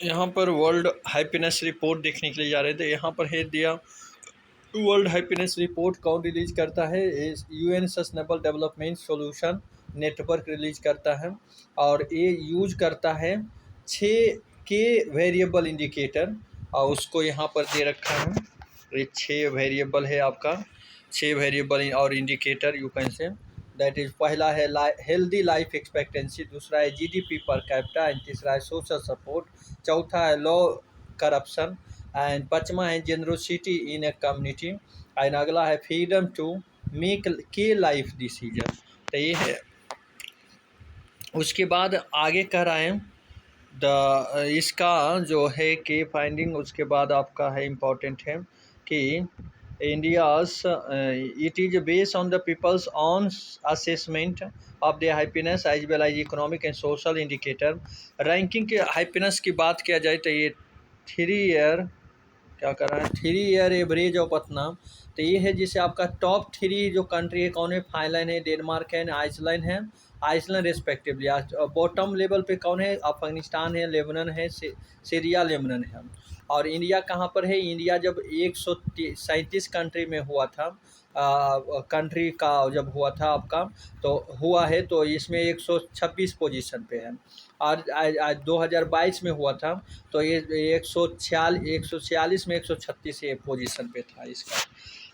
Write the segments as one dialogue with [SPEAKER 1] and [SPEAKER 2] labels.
[SPEAKER 1] यहाँ पर world happiness report देखने के लिए जा रहे थे। यहाँ पर है दिया वर्ल्ड हैप्पीनेस रिपोर्ट कौन रिलीज करता है? UN sustainable development solution network release करता है और ये यूज करता है 6 वेरिएबल इंडिकेटर और उसको यहाँ पर दे रखा है। ये 6 वेरिएबल है आपका, 6 वेरिएबल और indicator you can say that is. पहला है हेल्दी लाइफ एक्सपेक्टेंसी, दूसरा है जीडीपी पर कैपिटा एंड तीसरा है सोशल सपोर्ट, चौथा है लो करप्शन एंड पाँचवा है generosity in a community and अगला है फ्रीडम टू मेक के लाइफ डिसीजन। तो ये है। उसके बाद आगे कह रहा है इसका जो है के फाइंडिंग, उसके बाद आपका है इम्पोर्टेंट है कि India's it is based on the people's on assessment of the happiness as well as economic and social indicator. Ranking के हैप्पीनेस की बात किया जाए तो ये 3 ईयर क्या कर रहा है, 3 ईयर एवरेज ऑफ अपना। तो ये है जिसे आपका टॉप 3 जो कंट्री है कौन है? फाइनलैंड है, डेनमार्क है, आइसलैंड है, आइसलैंड रिस्पेक्टिवली। बॉटम लेवल पे कौन है? अफगानिस्तान है, लेबनान है, सीरिया लेबनान है। और इंडिया कहाँ पर है? इंडिया जब 137 कंट्री में हुआ था, कंट्री का जब हुआ था आपका तो हुआ है, तो इसमें 126 पोजीशन पे है। और आज 2022 में हुआ था तो ये 146 में 136 ये पोजीशन पे था इसका।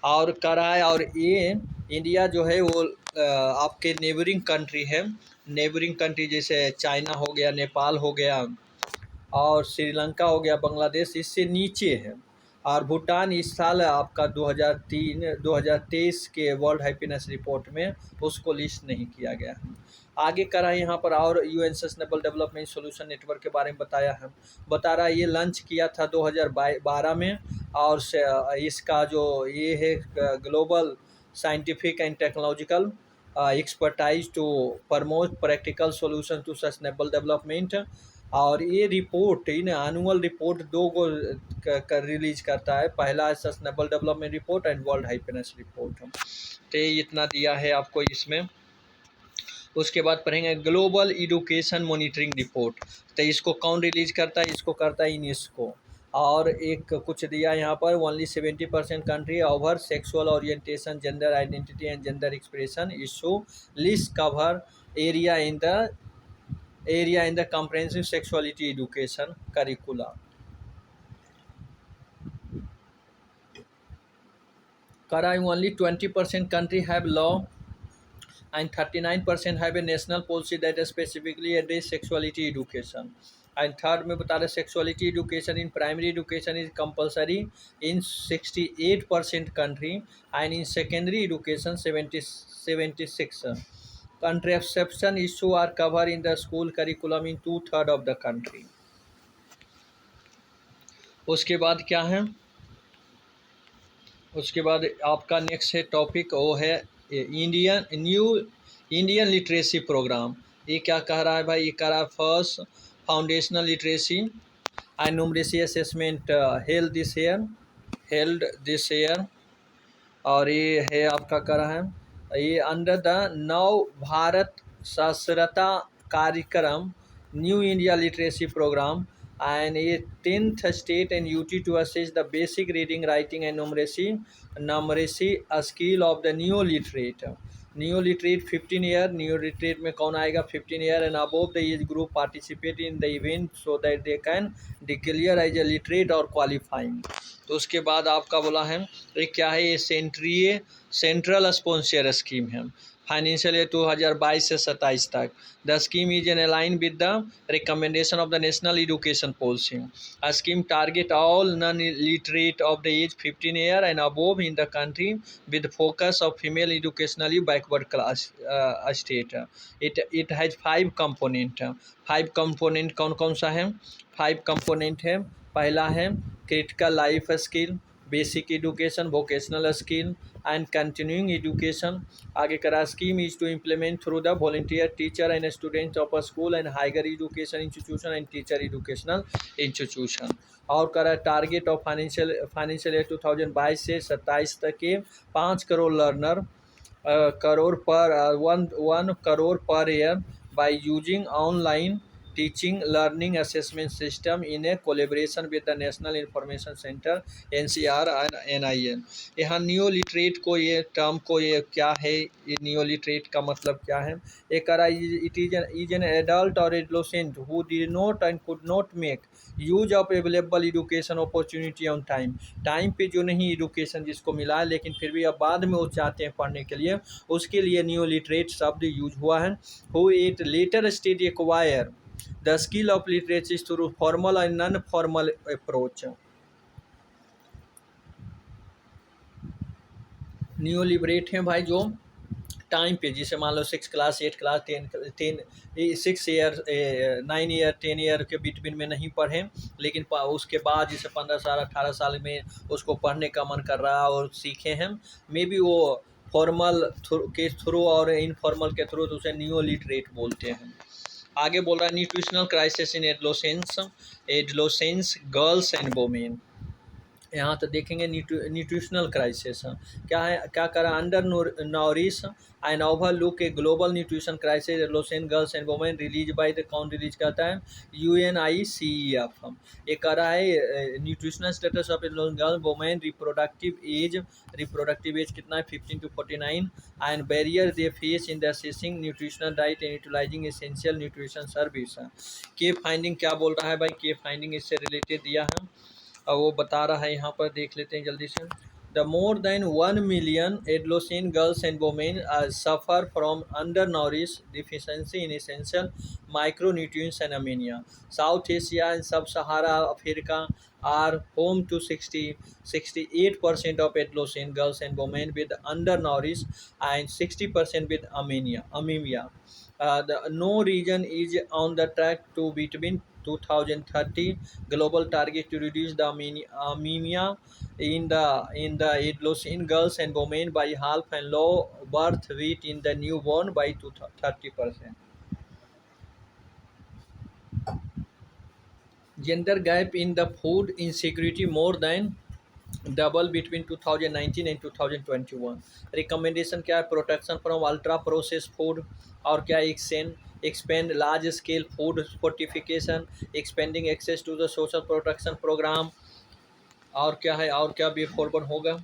[SPEAKER 1] और करा है। और ये इंडिया जो है वो आपके नेबरिंग कंट्री है। नेबरिंग कंट्री जैसे चाइना हो गया, नेपाल हो गया और श्रीलंका हो गया, बांग्लादेश इससे नीचे है। और भूटान इस साल आपका 2023 के वर्ल्ड हैप्पीनेस रिपोर्ट में उसको लिस्ट नहीं किया गया है। आगे करा है यहाँ पर और UN sustainable development solution network के बारे में बताया है। बता रहा है ये लॉन्च किया था 2012 में और इसका जो ये है global scientific and technological expertise to promote practical solution to sustainable development. और ये रिपोर्ट इन एनुअल रिपोर्ट 2 को रिलीज करता है, पहला है sustainable development report and world happiness report. तो इतना दिया है आपको इसमें। उसके बाद पढ़ेंगे ग्लोबल एजुकेशन मॉनिटरिंग रिपोर्ट। तो इसको कौन रिलीज करता है? इसको करता है यूनेस्को। और एक कुछ दिया यहाँ पर only 70% country over sexual orientation, gender identity and gender expression issue list cover area in the comprehensive sexuality education curricula। Kara only 20% country have law and 39% have a national policy that specifically address sexuality education। And third में बता रहे sexuality education in primary education is compulsory in 68% country and in secondary education 76। Contraception issue are covered in the school curriculum in 2/3 of the country। उसके बाद क्या है? उसके बाद आपका नेक्स्ट है टॉपिक वो है इंडियन लिटरेसी प्रोग्राम। ये क्या कह रहा है भाई? ये कह रहा है first foundational literacy and numeracy assessment held this year. और ये है आपका कह रहा है ये अंडर द नव Bharat Saksharta Karyakram new India literacy programme and a 10th state and UT to assess the basic reading, writing and numeracy skill of the neo literate 15 year neo literate में कौन आएगा? 15 year and above the age group participate in the event so that they can declare as a literate or qualifying। तो उसके बाद आपका बोला है ये क्या है? ये सेंट्रल स्पॉन्सर स्कीम है फाइनेंशियल ईयर 2022 से 27 तक। The scheme is an align with the recommendation of the national education policy. A scheme target all non-literate of the age 15 year and above in the country with focus of female educationally backward class state। It has 5 component। 5 component कौन कौन सा है? 5 component है। पहला है critical life skill, basic education, vocational skill and continuing education. आगे करा scheme is to implement through the volunteer teacher and student of a school and higher education institution and teacher educational institution. और करा target of financial year 2022 से 27 तक के 5 crore learner crore पर 1 crore per year by using online teaching learning assessment system in a collaboration with the National Information Center NCR and NIN। यहाँ neo literate को ये term को ये क्या है, ये नियो लिटरेट का मतलब क्या है? एक इट इज एन एडल्ट और adolescent who did not and could not make use of available education opportunity on time. Time पे जो नहीं एजुकेशन जिसको मिला है लेकिन फिर भी अब बाद में वो चाहते हैं पढ़ने के लिए, उसके लिए नियो लिटरेट शब्द यूज हुआ है। Who at later stage acquire the skill of literacy through formal and non formal approach. Neo literate हैं भाई जो टाइम पे, जिसे मान लो 6 class 8 class 10 6 year 9 year 10 year के बिटवीन में नहीं पढ़े, लेकिन उसके बाद जैसे 15 साल 18 साल में उसको पढ़ने का मन कर रहा है और सीखे हैं, मे बी वो फॉर्मल के थ्रू और इनफॉर्मल के थ्रू, तो उसे नियो लिटरेट बोलते हैं। आगे बोल रहा है nutritional crisis in adolescence girls and women. यहाँ तो देखेंगे न्यूट्रिशनल क्राइसिस क्या है, क्या करा, under nourish and overlook a global nutrition crisis adolescent girls and women release by the, कौन रिलीज करता है? UNICEF। ये कह रहा है nutritional status of girl women reproductive age कितना है? 15 to 49 and barrier they face in the assessing nutritional diet and utilising essential nutrition service. के फाइंडिंग क्या बोल रहा है भाई? के फाइंडिंग इससे रिलेटेड दिया है और वो बता रहा है, यहाँ पर देख लेते हैं जल्दी से। The more than 1 million adolescent girls and women suffer from undernourish deficiency in essential micronutrients and anaemia. South Asia and sub Sahara Africa are home to 68% of adolescent girls and women with undernourished and 60% with anemia. No region is on the track to between 2030 global target to reduce the anemia in the adolescent girls and women by half and low birth weight in the newborn by 30%. Gender gap in the food insecurity more than double between 2019 and 2021। Recommendation क्या है? Protection from ultra process food, और क्या expand large scale food fortification, expanding access to the social protection programme, और क्या है, और क्या भी फॉरवर्ड होगा?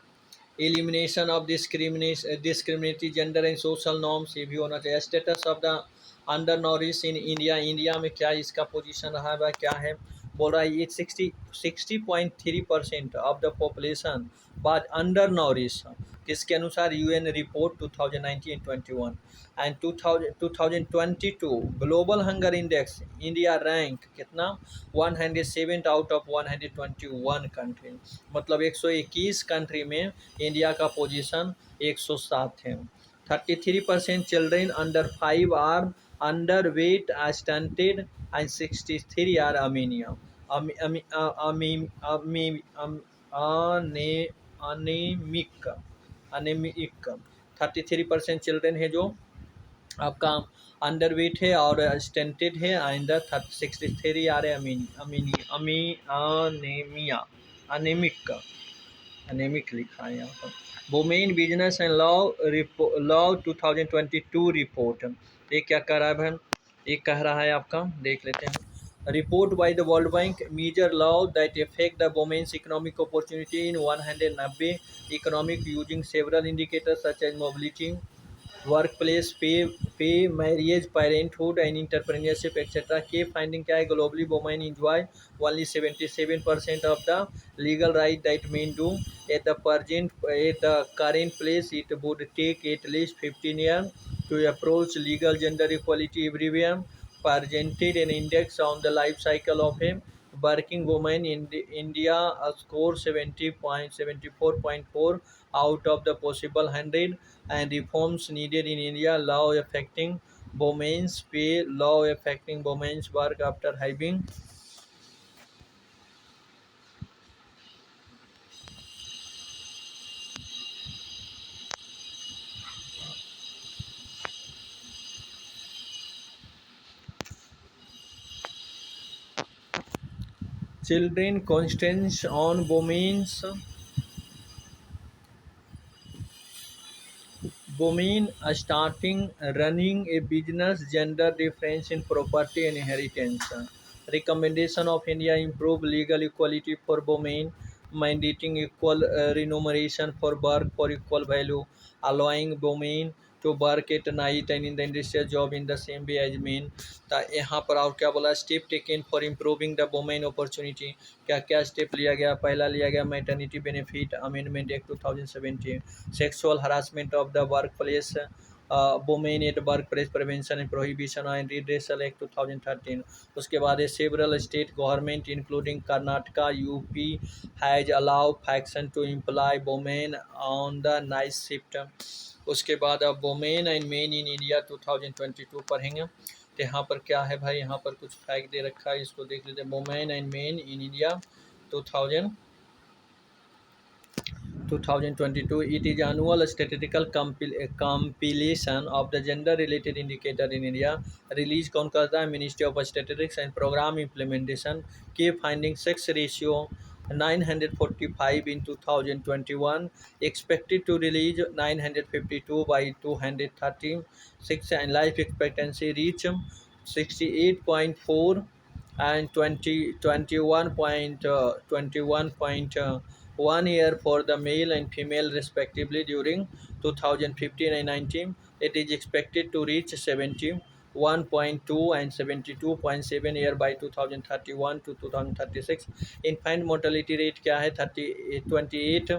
[SPEAKER 1] Elimination of discriminatory gender and social norms, ये भी होना चाहिए। Status of the under nourish in India, India में क्या इसका पोजीशन रहा है, क्या है? बोल रहा है ये 60.3% of the population was under nourish, किसके अनुसार? UN report 2019-21 and 2022 global hunger index, India rank कितना? 107 आउट ऑफ 121 कंट्री, मतलब 121 कंट्री में इंडिया का पोजीशन 107 है। 33% children under 5 are underweight stunted and 63 are anaemia anaemic. 33% children है जो आपका अंडर वेट है और स्टेंटेड है, एंड 63 आ रहे अनेमिक लिखा है यहाँ पर। Women business and law 2022 report, ये क्या कह रहा है भाई? ये कह रहा है आपका, देख लेते हैं। Report by the World Bank major law that affect the women's economic opportunity in 190 economic using several indicators such as mobility, workplace pay, marriage, parenthood and entrepreneurship etc. के finding क्या है? Globally women enjoy only 77% of the legal right that men do at the current place. It would take at least 15 years to approach legal gender equality everywhere. Presented an index on the life cycle of a working woman in India, a score 74.4 out of the possible 100, and reforms needed in India, law affecting women's pay, law affecting women's work after having children, constraints women are starting running a business, gender difference in property and inheritance. Recommendation of India improve legal equality for women, mandating equal remuneration for work for equal value, allowing women to work at night and in the industrial job in the same way as men. तो यहाँ पर और क्या बोला, step taken for improving the women opportunity, क्या क्या step लिया गया। पहला लिया गया maternity benefit amendment act 2017, sexual harassment of the work place, women at work place prevention and prohibition and redressal act 2013। उसके बाद है several state government including Karnataka, UP has allow faction to employ women on the night shift. उसके बाद अब women and men in India 2022 पढ़ेंगे। तो यहाँ पर क्या है भाई, यहाँ पर कुछ फैक्ट दे रखा है, इसको देख लेते हैं। Women and men in India 2022, it is annual statistical compilation of the gender related indicator in India, release कौन करता है, ministry of statistics and programme implementation के finding sex ratio 945 in 2021, expected to release 952 by 236, and life expectancy reach 68.4 and 21.1 year for the male and female respectively during 2015 and 19. It is expected to reach 71.2 and 72.7 year by 2031 to 2036. Infant mortality rate क्या है, 28,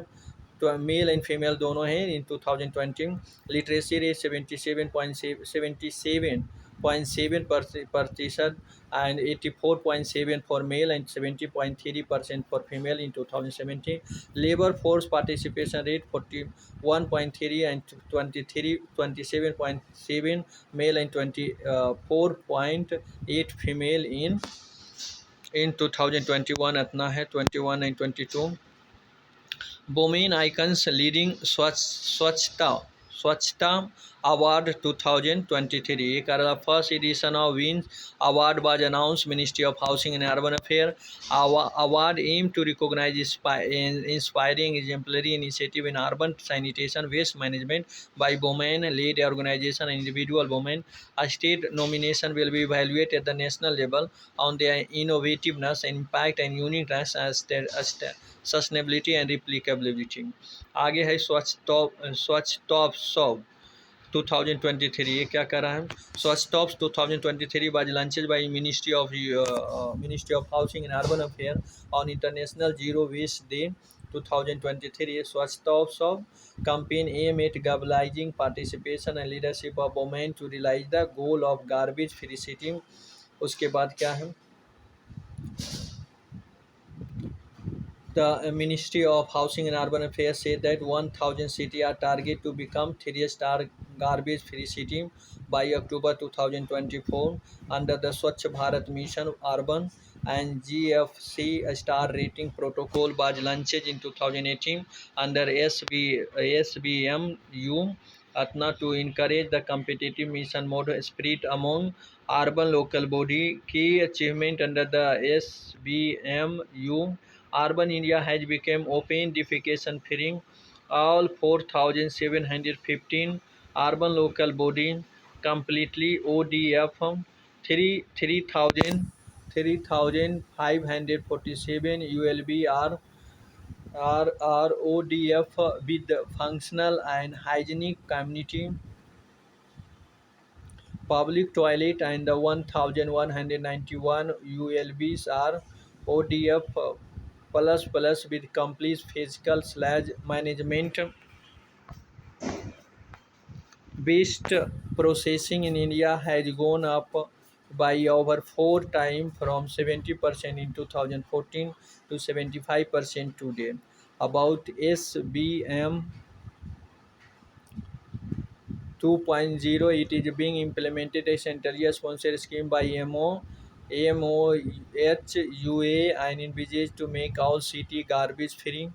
[SPEAKER 1] male and female दोनों हैं इन 2020। Literacy rate 77.7% and 84.7 for male and 70.3% for female in 2017. Labor force participation rate 41.3 and 27.7 male and 24.8 female in 2021 इतना है। 21 and 22 women icons leading Swachhata award 2023। एक first edition of wins award was announce ministry of housing and urban affair. Award aim to recognise inspiring exemplary initiative in urban sanitation waste management by women led organisation and individual women. A state nomination will be evaluated at the national level on their innovativeness, impact and uniqueness as sustainability and replicability. आगे है स्वच्छ top sob 2023। ये क्या कर रहा है, स्वच्छ tops 2023 was launched by Ministry of Housing and Urban Affairs on International Zero Waste Day 2023। स्वच्छ tops of campaign aim at galvanizing participation and leadership of women to realize the goal of garbage free city। उसके बाद क्या है, the Ministry of Housing and Urban Affairs said that 1,000 cities are targeted to become 3-star garbage-free city by October 2024 under the Swachh Bharat Mission Urban and GFC Star Rating Protocol was launched in 2018 under SBMU Atna to encourage the competitive mission mode spirit among urban local body. Key achievement under the SBMU: Urban India has become open defecation free. All 4,715 urban local bodies completely ODF. 3,547 ULB are ODF with functional and hygienic community public toilet, and the 1,191 ULBs are ODF plus with complete physical management. Waste processing in India has gone up by over 4 times from 70% in 2014 to 75% today. About SBM 2.0, it is being implemented a centrally sponsored scheme by MOHUA and envisaged to make all city garbage free.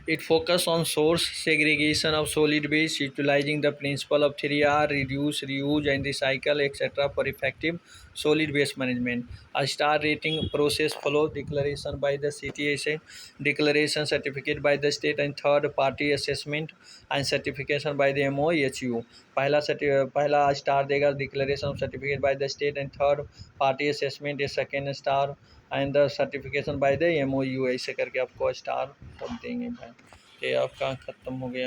[SPEAKER 1] It focuses on source segregation of solid waste, utilizing the principle of 3R: reduce, reuse, and recycle, etc. for effective solid waste management. A star rating process follow declaration by the CTSA, declaration certificate by the state, and third party assessment and certification by the MOHU. पहला star देगा declaration of certificate by the state, and third party assessment is second star, and the certification by the MOU। ऐसे करके आपको star सब देंगे भाई। ये आपका ख़त्म हो गया।